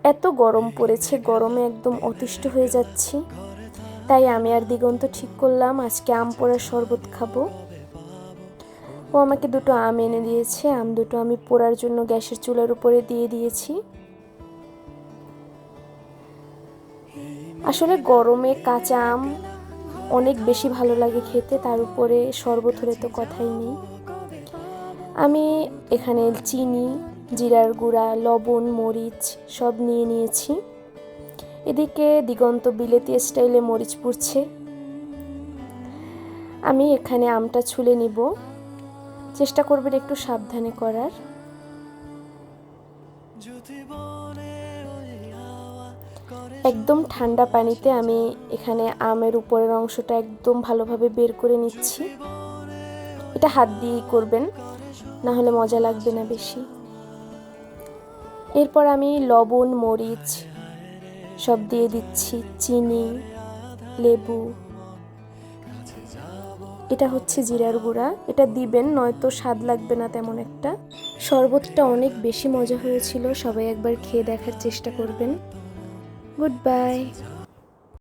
এত গরম পড়েছে, গরমে একদম অতিষ্ঠ হয়ে যাচ্ছি। তাই আমি আর দিগন্ত ঠিক করলাম আজকে আম পোড়ার শরবত খাবো। ও আমাকে দুটো আম এনে দিয়েছে। আম দুটো আমি পোড়ার জন্য গ্যাসের চুলার উপরে দিয়ে দিয়েছি। আসলে গরমে কাঁচা আম অনেক বেশি ভালো লাগে খেতে, তার উপরে শরবত হলে তো কথাই নেই। আমি এখানে চিনি, জিরার গুঁড়া, লবণ, মরিচ সব নিয়ে নিয়েছি। এদিকে দিগন্ত বিলেতি স্টাইলে মরিচ পুড়ছে। আমি এখানে আমটা ছুলে নিব, চেষ্টা করবেন একটু সাবধানে করার। একদম ঠান্ডা পানিতে আমি এখানে আমের উপরের অংশটা একদম ভালোভাবে বের করে নিচ্ছি। এটা হাত দিয়েই করবেন, না হলে মজা লাগবে না বেশি। এরপর আমি লবণ, মরিচ সব দিয়ে দিচ্ছি, চিনি, লেবু। এটা হচ্ছে জিরার গুঁড়া, এটা দিবেন, নয়তো স্বাদ লাগবে না তেমন একটা। শরবতটা অনেক বেশি মজা হয়েছিল, সবাই একবার খেয়ে দেখার চেষ্টা করবেন। Good bye.